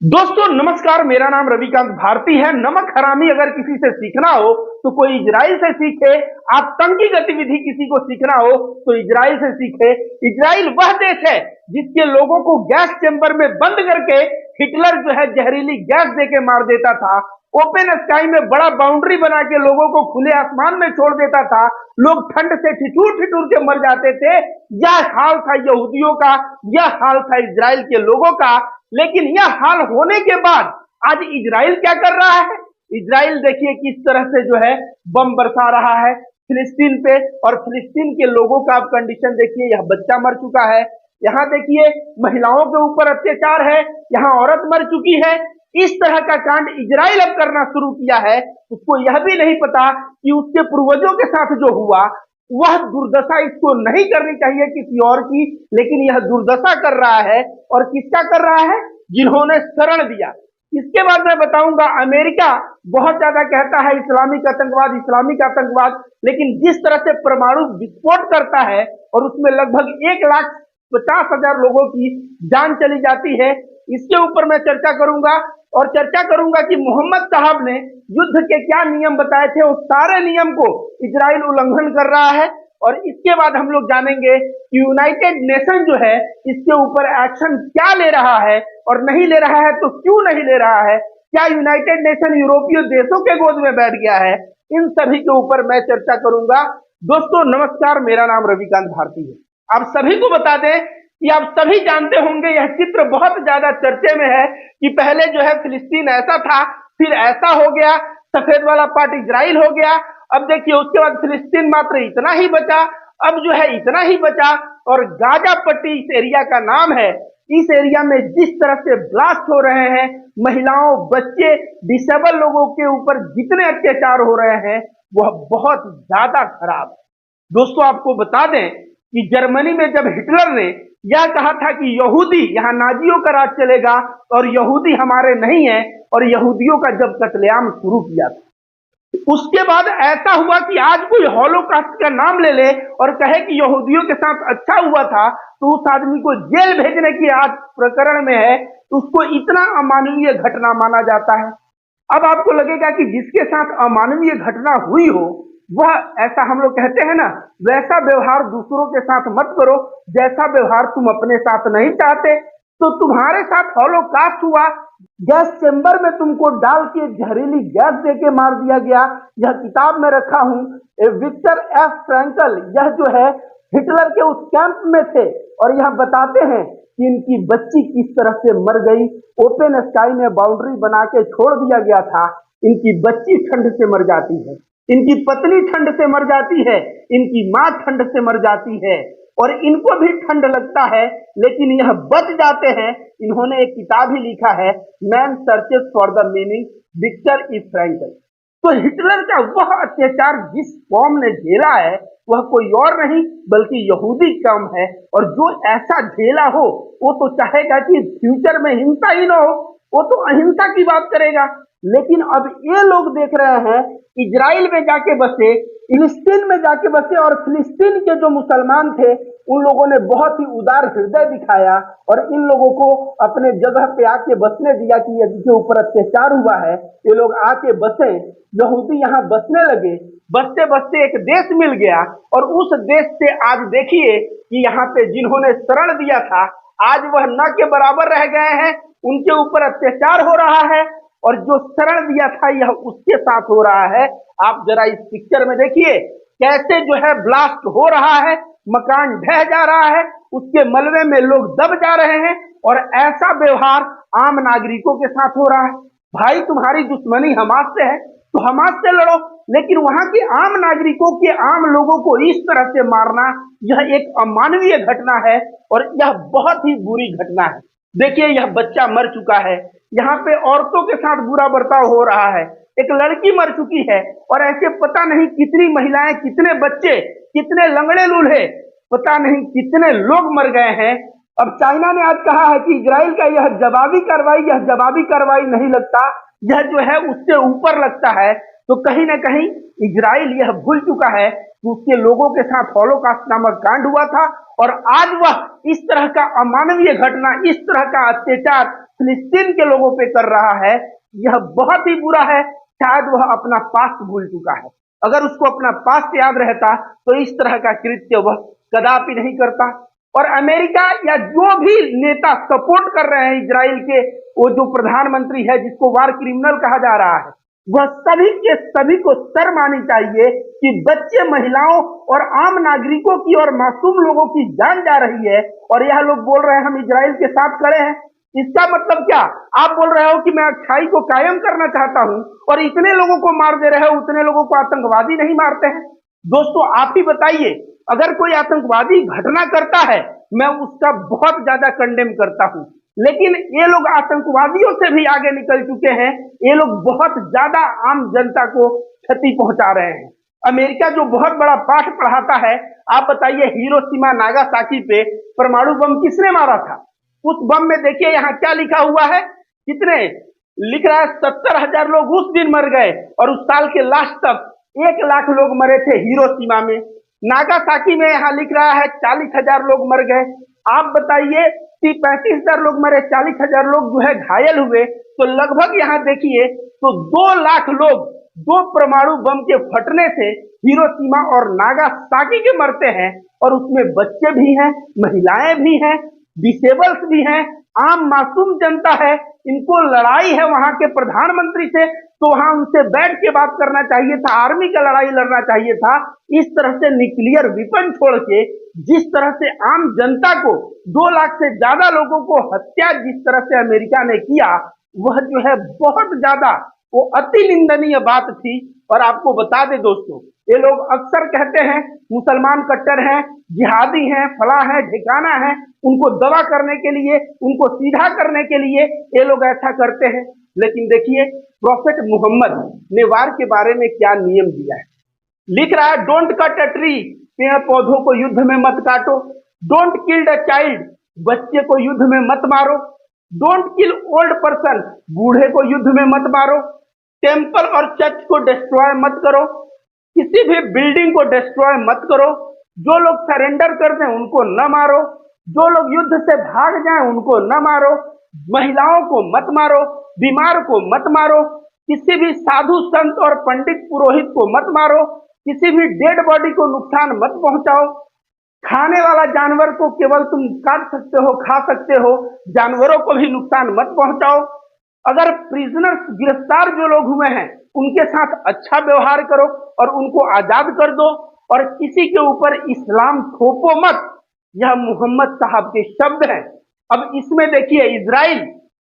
दोस्तों नमस्कार, मेरा नाम रविकांत भारती है। नमक हरामी अगर किसी से सीखना हो तो कोई इजराइल से सीखे। आतंकी गतिविधि किसी को सीखना हो तो इजराइल से सीखे। इजराइल वह देश है जिसके लोगों को गैस चेंबर में बंद करके हिटलर जो है जहरीली गैस देके मार देता था। ओपन स्काई में बड़ा बाउंड्री बना के लोगों को खुले आसमान में छोड़ देता था। लोग ठंड से ठिठुर ठिठुर के मर जाते थे। यह हाल था यहूदियों का, यह हाल था इजराइल के लोगों का। लेकिन यह हाल होने के बाद आज इजराइल क्या कर रहा है? इजराइल देखिए किस तरह से जो है बम बरसा रहा है फिलिस्तीन पे। और फिलिस्तीन के लोगों का अब कंडीशन देखिए, यह बच्चा मर चुका है, यहाँ देखिए महिलाओं के ऊपर अत्याचार है, यहाँ औरत मर चुकी है। इस तरह का कांड इजराइल अब करना शुरू किया है। उसको यह भी नहीं पता कि उसके पूर्वजों के साथ जो हुआ वह दुर्दशा इसको नहीं करनी चाहिए किसी और की, लेकिन यह दुर्दशा कर रहा है। और किसका कर रहा है? जिन्होंने शरण दिया। इसके बाद मैं बताऊंगा, अमेरिका बहुत ज्यादा कहता है इस्लामिक आतंकवाद, इस्लामिक आतंकवाद, लेकिन जिस तरह से परमाणु विस्फोट करता है और उसमें लगभग 1,50,000 लोगों की जान चली जाती है, इसके ऊपर मैं चर्चा करूंगा। और चर्चा करूंगा कि मोहम्मद साहब ने युद्ध के क्या नियम बताए थे, उस सारे नियम को इजराइल उल्लंघन कर रहा है। और इसके बाद हम लोग जानेंगे कि यूनाइटेड नेशन जो है इसके ऊपर एक्शन क्या ले रहा है, और नहीं ले रहा है तो क्यों नहीं ले रहा है। क्या यूनाइटेड नेशन यूरोपीय देशों के गोद में बैठ गया है? इन सभी के ऊपर मैं चर्चा करूंगा। दोस्तों नमस्कार, मेरा नाम रविकांत भारती है। आप सभी को बता दें कि आप सभी जानते होंगे, यह चित्र बहुत ज्यादा चर्चे में है कि पहले जो है फिलिस्तीन ऐसा था, फिर ऐसा हो गया, सफेद वाला पार्ट इजराइल हो गया। अब देखिए उसके बाद फिलिस्तीन मात्र इतना ही बचा, अब जो है इतना ही बचा। और गाजा पट्टी इस एरिया का नाम है। इस एरिया में जिस तरह से ब्लास्ट हो रहे हैं, महिलाओं, बच्चे, डिसेबल लोगों के ऊपर जितने अत्याचार हो रहे हैं वह बहुत ज्यादा खराब है। दोस्तों आपको बता दें कि जर्मनी में जब हिटलर ने यह कहा था कि यहूदी, यहाँ नाजियों का राज चलेगा और यहूदी हमारे नहीं है, और यहूदियों का जब कत्लेआम शुरू किया था, उसके बाद ऐसा हुआ कि आज कोई हॉलोकास्ट का नाम ले ले और कहे कि यहूदियों के साथ अच्छा हुआ था तो उस आदमी को जेल भेजने की आज प्रकरण में है, तो उसको इतना अमानवीय घटना माना जाता है। अब आपको लगेगा कि जिसके साथ अमानवीय घटना हुई हो वह, ऐसा हम लोग कहते हैं ना, वैसा व्यवहार दूसरों के साथ मत करो जैसा व्यवहार तुम अपने साथ नहीं चाहते। तो तुम्हारे साथ हॉलोकास्ट हुआ, गैस चेंबर में तुमको डाल के जहरीली गैस देके मार दिया गया। यह किताब में रखा हूं, विक्टर एफ फ्रैंकल, यह जो है हिटलर के उस कैंप में थे और यह बताते हैं कि इनकी बच्ची किस तरह से मर गई। ओपन स्काई में बाउंड्री बना के छोड़ दिया गया था। इनकी बच्ची ठंड से मर जाती है, इनकी पत्नी ठंड से मर जाती है, इनकी माँ ठंड से मर जाती है, और इनको भी ठंड लगता है लेकिन यह बच जाते हैं। इन्होंने एक किताब ही लिखा है, man searches for the meaning, Victor E Frankl. तो हिटलर का वह अत्याचार जिस कौम ने झेला है वह कोई और नहीं बल्कि यहूदी कौम है। और जो ऐसा झेला हो वो तो चाहेगा कि फ्यूचर में हिंसा ही ना हो, वो तो अहिंसा की बात करेगा। लेकिन अब ये लोग देख रहे हैं इजराइल में जाके बसे, फिलिस्तीन में जाके बसे, और फिलिस्तीन के जो मुसलमान थे उन लोगों ने बहुत ही उदार हृदय दिखाया और इन लोगों को अपने जगह पे आके बसने दिया कि जिनके ऊपर अत्याचार हुआ है ये लोग आके बसे। यहूदी यहाँ बसने लगे, बसते बसते एक देश मिल गया, और उस देश से आज देखिए कि यहाँ पे जिन्होंने शरण दिया था आज वह न के बराबर रह गए हैं, उनके ऊपर अत्याचार हो रहा है। और जो शरण दिया था यह उसके साथ हो रहा है। आप जरा इस पिक्चर में देखिए कैसे जो है ब्लास्ट हो रहा है, मकान ढह जा रहा है, उसके मलबे में लोग दब जा रहे हैं, और ऐसा व्यवहार आम नागरिकों के साथ हो रहा है। भाई तुम्हारी दुश्मनी हमास से है तो हमास से लड़ो, लेकिन वहां के आम नागरिकों के, आम लोगों को इस तरह से मारना यह एक अमानवीय घटना है और यह बहुत ही बुरी घटना है। देखिए यह बच्चा मर चुका है, यहाँ पे औरतों के साथ बुरा बर्ताव हो रहा है, एक लड़की मर चुकी है, और ऐसे पता नहीं कितनी महिलाएं, कितने बच्चे, कितने लंगड़े लूल्हे, पता नहीं कितने लोग मर गए हैं। अब चाइना ने आज कहा है कि इजराइल का यह जवाबी कार्रवाई नहीं लगता, यह जो है उससे ऊपर लगता है। तो कहीं ना कहीं इजराइल यह भूल चुका है कि उसके लोगों के साथ हॉलोकास्ट नामक कांड हुआ था, और आज वह इस तरह का अमानवीय घटना, इस तरह का अत्याचार फिलिस्तीन के लोगों पे कर रहा है। यह बहुत ही बुरा है। शायद वह अपना पास्ट भूल चुका है। अगर उसको अपना पास्ट याद रहता तो इस तरह का कृत्य वह कदापि नहीं करता। और अमेरिका या जो भी नेता सपोर्ट कर रहे हैं इजराइल के, वो जो प्रधानमंत्री है जिसको वार क्रिमिनल कहा जा रहा है, वह सभी के सभी को शर्म आनी चाहिए कि बच्चे, महिलाओं और आम नागरिकों की और मासूम लोगों की जान जा रही है, और यह लोग बोल रहे हैं हम इजराइल के साथ खड़े हैं। इसका मतलब क्या? आप बोल रहे हो कि मैं अच्छाई को कायम करना चाहता हूं, और इतने लोगों को मार दे रहे हो, उतने लोगों को आतंकवादी नहीं मारते हैं? दोस्तों आप ही बताइए, अगर कोई आतंकवादी घटना करता है, मैं उसका बहुत ज्यादा कंडेम करता हूं, लेकिन ये लोग आतंकवादियों से भी आगे निकल चुके हैं। ये लोग बहुत ज्यादा आम जनता को क्षति पहुंचा रहे हैं। अमेरिका जो बहुत बड़ा पाठ पढ़ाता है, आप बताइए हिरोशिमा नागासाकी पे परमाणु बम किसने मारा था? उस बम में देखिए यहाँ क्या लिखा हुआ है, कितने लिख रहा है 70,000 लोग उस दिन मर गए, और उस साल के लास्ट तक 1 लाख लोग मरे थे हिरोशिमा में। नागासाकी में यहाँ लिख रहा है 40,000 लोग मर गए। आप बताइए कि 35,000 लोग मरे, 40,000 लोग जो है घायल हुए, तो लगभग यहाँ देखिए तो 2 लाख लोग 2 परमाणु बम के फटने से हिरोशिमा और नागासाकी के मरते हैं, और उसमें बच्चे भी हैं, महिलाएं भी हैं, डिसेबल्स भी हैं, आम मासूम जनता है। इनको लड़ाई है वहां के प्रधानमंत्री से, तो वहां उनसे बैठ के बात करना चाहिए था, आर्मी का लड़ाई लड़ना चाहिए था। इस तरह से न्यूक्लियर विपन छोड़ के जिस तरह से आम जनता को 2 लाख से ज्यादा लोगों को हत्या जिस तरह से अमेरिका ने किया, वह जो है बहुत ज्यादा वो अति निंदनीय बात थी। और आपको बता दें दोस्तों, ये लोग अक्सर कहते हैं मुसलमान कट्टर हैं, जिहादी हैं, फला है, ठिकाना है, उनको दवा करने के लिए, उनको सीधा करने के लिए ये लोग ऐसा करते हैं। लेकिन देखिए प्रॉफेट मोहम्मद ने वार के बारे में क्या नियम दिया है। लिख रहा है डोंट कट अ ट्री, पेड़ पौधों को युद्ध में मत काटो। डोंट किल अ चाइल्ड, बच्चे को युद्ध में मत मारो। डोंट किल ओल्ड पर्सन, बूढ़े को युद्ध में मत मारो। टेम्पल और चर्च को डिस्ट्रॉय मत करो, किसी भी बिल्डिंग को डिस्ट्रॉय मत करो। जो लोग सरेंडर कर दें उनको न मारो, जो लोग युद्ध से भाग जाएं उनको न मारो, महिलाओं को मत मारो, बीमार को मत मारो, किसी भी साधु संत और पंडित पुरोहित को मत मारो, किसी भी डेड बॉडी को नुकसान मत पहुंचाओ। खाने वाला जानवर को केवल तुम काट सकते हो, खा सकते हो, जानवरों को भी नुकसान मत पहुंचाओ। अगर प्रिजनर्स, गिरफ्तार जो लोग हुए हैं, उनके साथ अच्छा व्यवहार करो और उनको आजाद कर दो, और किसी के ऊपर इस्लाम थोपो मत। यह मोहम्मद साहब के शब्द हैं। अब इसमें देखिए इजराइल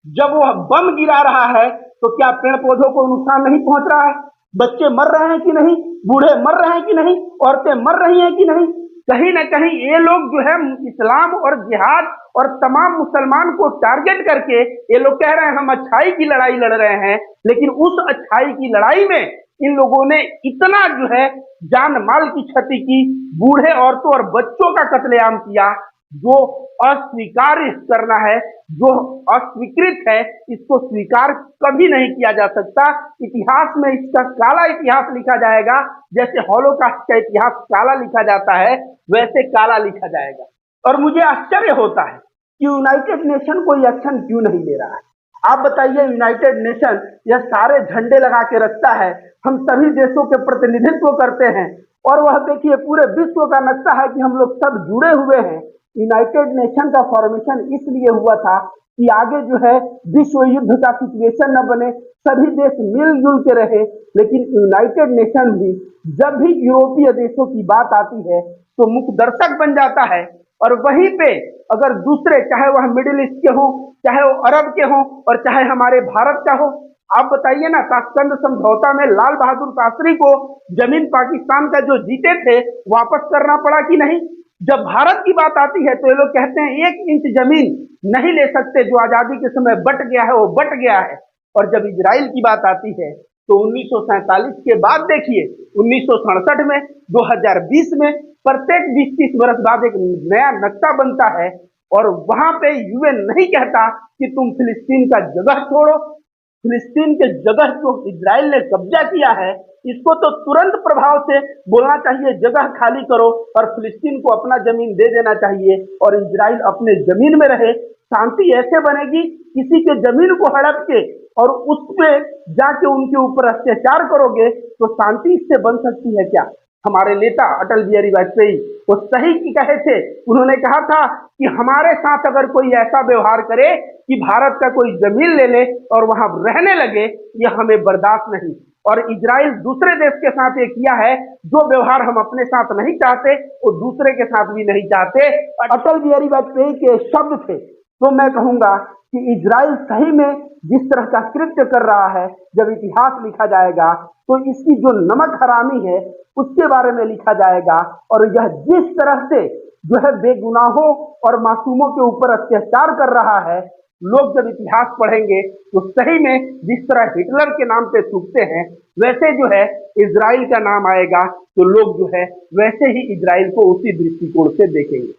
जब वह बम गिरा रहा है तो क्या पेड़ पौधों को नुकसान नहीं पहुंच रहा है? बच्चे मर रहे हैं कि नहीं? बूढ़े मर रहे हैं कि नहीं? औरतें मर रही हैं कि नहीं? कहीं ना कहीं ये लोग जो है इस्लाम और जिहाद और तमाम मुसलमान को टारगेट करके ये लोग कह रहे हैं हम अच्छाई की लड़ाई लड़ रहे हैं, लेकिन उस अच्छाई की लड़ाई में इन लोगों ने इतना जो है जान माल की क्षति की, बूढ़े, औरतों और बच्चों का कत्लेआम किया, जो अस्वीकार्य करना है, जो अस्वीकृत है, इसको स्वीकार कभी नहीं किया जा सकता। इतिहास में इसका काला इतिहास लिखा जाएगा। जैसे हॉलोकास्ट का इतिहास काला लिखा जाता है, वैसे काला लिखा जाएगा। और मुझे आश्चर्य होता है कि यूनाइटेड नेशन कोई एक्शन क्यों नहीं ले रहा है। आप बताइए, यूनाइटेड नेशन यह सारे झंडे लगा के रखता है, हम सभी देशों के प्रतिनिधित्व करते हैं, और वह देखिए पूरे विश्व का नक्शा है कि हम लोग सब जुड़े हुए हैं। यूनाइटेड नेशन का फॉर्मेशन इसलिए हुआ था कि आगे जो है विश्व युद्ध का सिचुएशन न बने, सभी देश मिलजुल के रहे। लेकिन यूनाइटेड नेशन भी जब भी यूरोपीय देशों की बात आती है तो मुख्य दर्शक बन जाता है, और वहीं पे अगर दूसरे, चाहे वह मिडिल ईस्ट के हो, चाहे वो अरब के हो, और चाहे हमारे भारत का हो, आप बताइए ना, ताशकंद समझौता में लाल बहादुर शास्त्री को जमीन पाकिस्तान का जो जीते थे वापस करना पड़ा कि नहीं? जब भारत की बात आती है तो ये लोग कहते हैं 1 इंच जमीन नहीं ले सकते, जो आजादी के समय बट गया है वो बट गया है। और जब इजराइल की बात आती है तो 1947 के बाद देखिए 1967 में, 2020 में, प्रत्येक 20-30 वर्ष बाद एक नया नक्शा बनता है, और वहां पे यूएन नहीं कहता कि तुम फिलिस्तीन का जगह छोड़ो, फिलिस्तीन के जगह जो इजराइल ने कब्जा किया है, इसको तो तुरंत प्रभाव से बोलना चाहिए जगह खाली करो और फिलिस्तीन को अपना जमीन दे देना चाहिए और इजराइल अपने जमीन में रहे। शांति ऐसे बनेगी, किसी के जमीन को हड़प के और उसमें जाके उनके ऊपर अत्याचार करोगे तो शांति इससे बन सकती है क्या? हमारे नेता अटल बिहारी वाजपेयी वो सही की कहे थे। उन्होंने कहा था कि हमारे साथ अगर कोई ऐसा व्यवहार करे कि भारत का कोई जमीन ले ले और वहां रहने लगे, यह हमें बर्दाश्त नहीं। और इजराइल दूसरे देश के साथ ये किया है, जो व्यवहार हम अपने साथ नहीं चाहते वो दूसरे के साथ भी नहीं चाहते। अटल बिहारी वाजपेयी के शब्द थे। तो मैं कहूंगा कि इजराइल सही में जिस तरह का कृत्य कर रहा है, जब इतिहास लिखा जाएगा तो इसकी जो नमक हरामी है उसके बारे में लिखा जाएगा। और यह जिस तरह से जो है बेगुनाहों और मासूमों के ऊपर अत्याचार कर रहा है, लोग जब इतिहास पढ़ेंगे तो सही में जिस तरह हिटलर के नाम पे थूकते हैं, वैसे जो है इजराइल का नाम आएगा तो लोग जो है वैसे ही इजराइल को उसी दृष्टिकोण से देखेंगे।